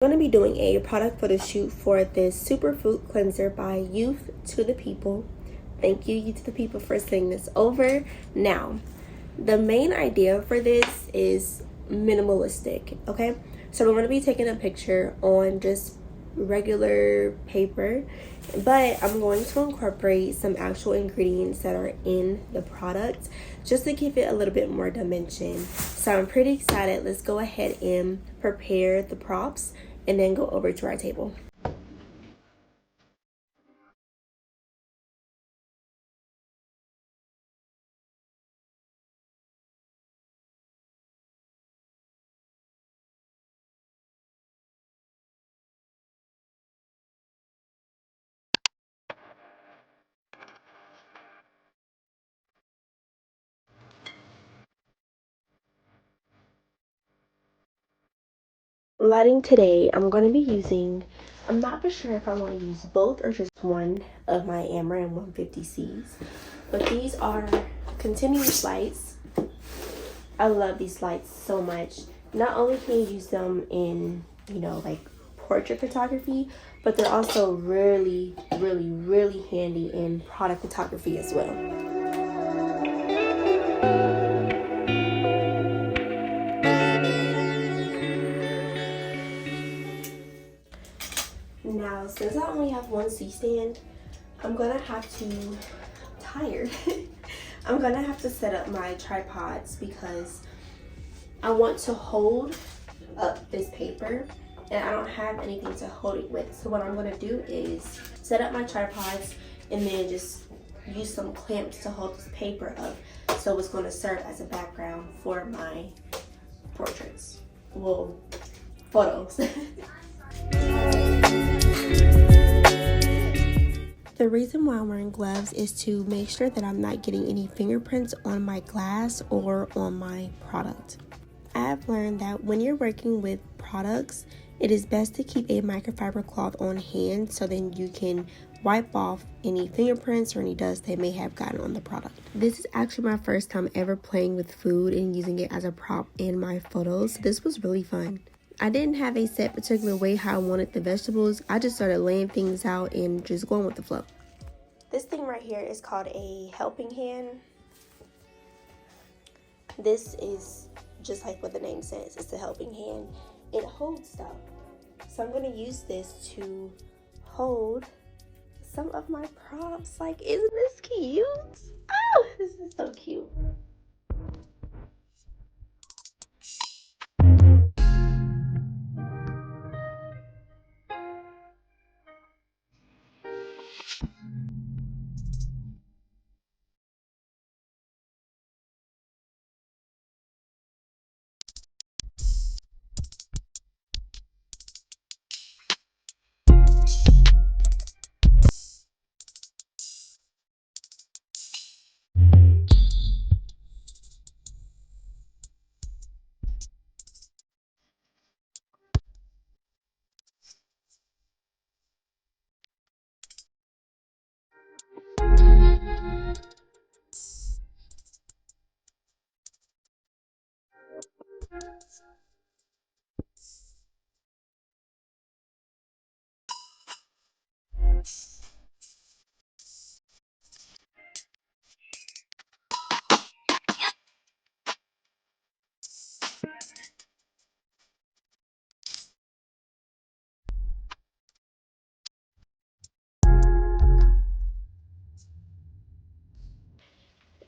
I'm going to be doing a product photo shoot for this superfood cleanser by Youth to the People. Thank you, Youth to the People, for sending this over. Now, the main idea for this is minimalistic, okay? So we're going to be taking a picture on just regular paper, but I'm going to incorporate some actual ingredients that are in the product just to give it a little bit more dimension. So I'm pretty excited. Let's go ahead and prepare the props and then go over to our table. Lighting today, I'm going to be using, I'm not for sure if I want to use both or just one of my Amaran 150Cs, but these are continuous lights. I love these lights so much. Not only can you use them in, like portrait photography, but they're also really handy in product photography as well. Now, since I only have one C-stand, I'm gonna have to, tired, I'm gonna have to set up my tripods because I want to hold up this paper and I don't have anything to hold it with. So what I'm gonna do is set up my tripods and then just use some clamps to hold this paper up. So it's gonna serve as a background for my portraits, well, photos. The reason why I'm wearing gloves is to make sure that I'm not getting any fingerprints on my glass or on my product. I have learned that when you're working with products, it is best to keep a microfiber cloth on hand so then you can wipe off any fingerprints or any dust that may have gotten on the product. This is actually my first time ever playing with food and using it as a prop in my photos, so this was really fun. I didn't have a set particular way how I wanted the vegetables. I just started laying things out and just going with the flow. This thing right here is called a helping hand. This is just like what the name says, it's a helping hand. It holds stuff. So I'm gonna use this to hold some of my props. Like, isn't this cute? Oh, this is so cute.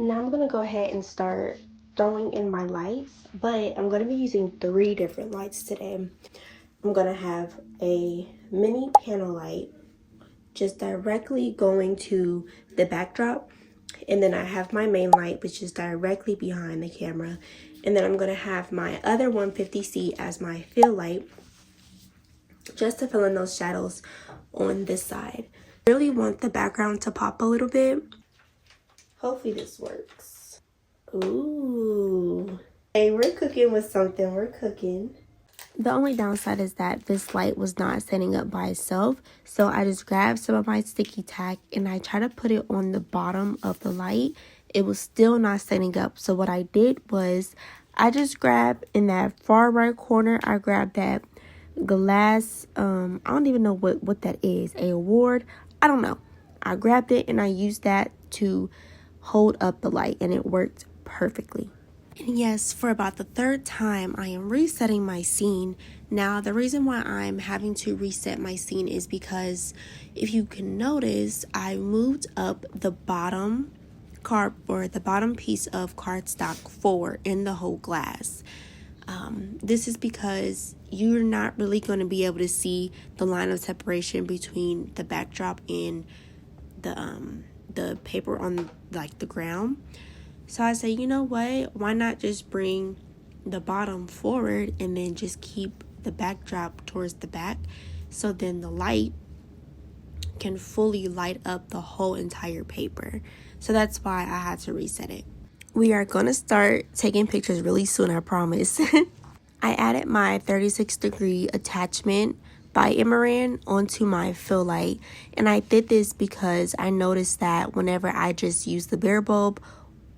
Now I'm gonna go ahead and start throwing in my lights, but I'm gonna be using 3 different lights today. I'm gonna have a mini panel light just directly going to the backdrop, and then I have my main light which is directly behind the camera, and then I'm gonna have my other 150C as my fill light just to fill in those shadows on this side. I really want the background to pop a little bit. Hopefully this works. Ooh. Hey, we're cooking with something. We're cooking. The only downside is that this light was not setting up by itself. So I just grabbed some of my sticky tack and I tried to put it on the bottom of the light. It was still not setting up. So what I did was I just grabbed in that far right corner, I grabbed that glass, I don't even know what that is, a award, I don't know. I grabbed it and I used that to hold up the light, and it worked perfectly. And yes, for about the third time, I am resetting my scene. Now, the reason why I'm having to reset my scene is because if you can notice, I moved up the bottom the bottom piece of cardstock forward in the whole glass. This is because you're not really going to be able to see the line of separation between the backdrop and the paper on like the ground. So I say, you know what? Why not just bring the bottom forward and then just keep the backdrop towards the back, so then the light can fully light up the whole entire paper. So that's why I had to reset it. We are going to start taking pictures really soon, I promise. I added my 36-degree attachment by Emerald onto my fill light, and I did this because I noticed that whenever I just used the bare bulb,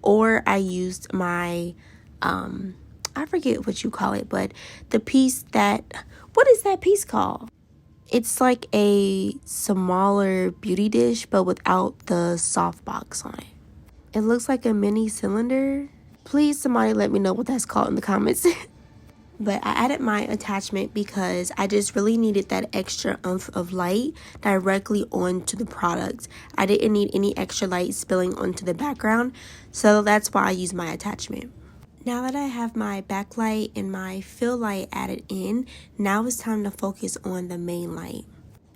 or I used my I forget what you call it, but the piece that, what is that piece called? It's like a smaller beauty dish, but without the soft box on it. It looks like a mini cylinder. Please, somebody let me know what that's called in the comments. But I added my attachment because I just really needed that extra oomph of light directly onto the product. I didn't need any extra light spilling onto the background, so that's why I used my attachment. Now that I have my backlight and my fill light added in, now it's time to focus on the main light.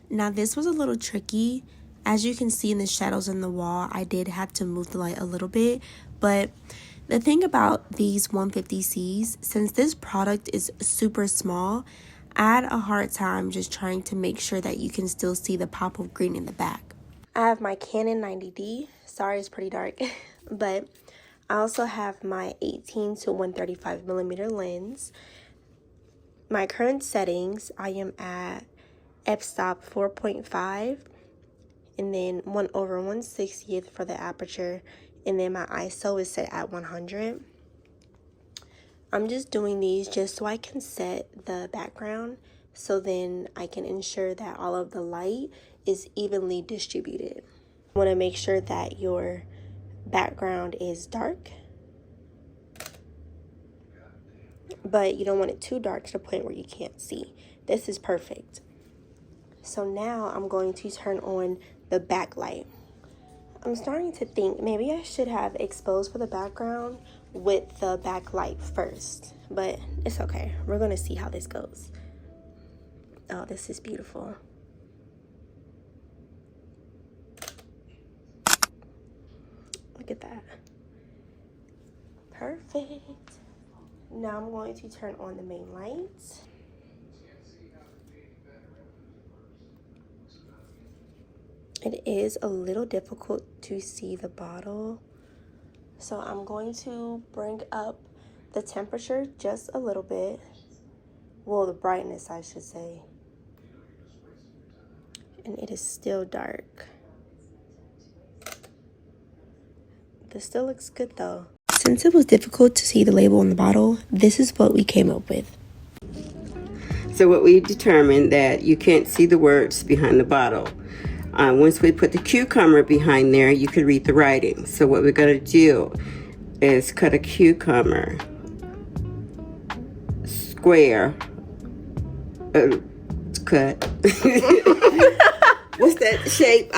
Now this was a little tricky. As you can see in the shadows on the wall, I did have to move the light a little bit, but the thing about these 150Cs, since this product is super small, I had a hard time just trying to make sure that you can still see the pop of green in the back. I have my Canon 90D. Sorry, it's pretty dark. But I also have my 18 to 135 millimeter lens. My current settings, I am at f-stop 4.5, and then 1/160th for the aperture. And then my ISO is set at 100. I'm just doing these just so I can set the background, so then I can ensure that all of the light is evenly distributed. You want to make sure that your background is dark, but you don't want it too dark to the point where you can't see. This is perfect. So now I'm going to turn on the backlight. I'm starting to think maybe I should have exposed for the background with the backlight first, but it's okay. We're gonna see how this goes. Oh, this is beautiful. Look at that. Perfect. Now I'm going to turn on the main lights. It is a little difficult to see the bottle, so I'm going to bring up the temperature just a little bit. Well, the brightness, I should say. And it is still dark. This still looks good though. Since it was difficult to see the label on the bottle, this is what we came up with. So what we determined that you can't see the words behind the bottle. Once we put the cucumber behind there, you could read the writing. So what we're going to do is cut a cucumber square. Cut. What's that shape?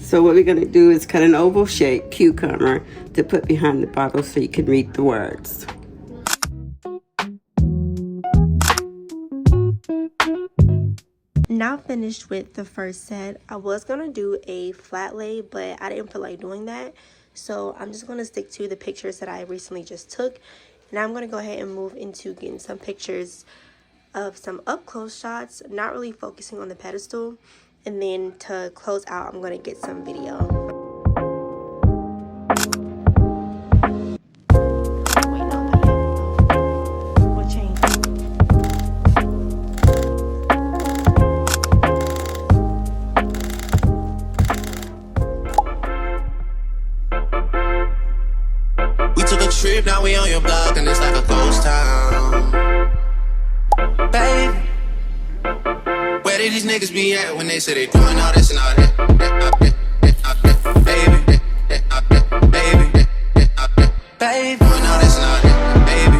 So what we're going to do is cut an oval shape cucumber to put behind the bottle so you can read the words. Now finished with the first set. I was gonna do a flat lay, but I didn't feel like doing that, so I'm just gonna stick to the pictures that I recently just took. Now I'm gonna go ahead and move into getting some pictures of some up close shots, not really focusing on the pedestal, and then to close out I'm gonna get some video. Trip, now we on your block and it's like a ghost town. Baby, did these niggas be at when they say they doing all this and all that? Baby, baby, baby, doing all this and all that, baby.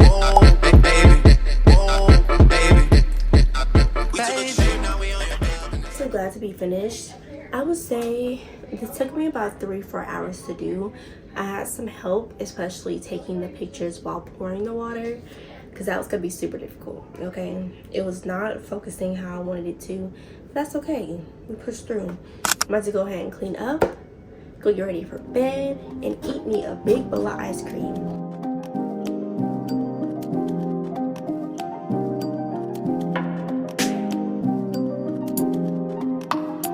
Whoa, baby, whoa, baby. We took a trip, now we on your baby. So glad to be finished. I would say this took me about 3-4 hours to do. I had some help, especially taking the pictures while pouring the water, because that was gonna be super difficult. Okay, it was not focusing how I wanted it to, but that's okay. We pushed through. I'm about to go ahead and clean up, go get ready for bed, and eat me a big bowl of ice cream.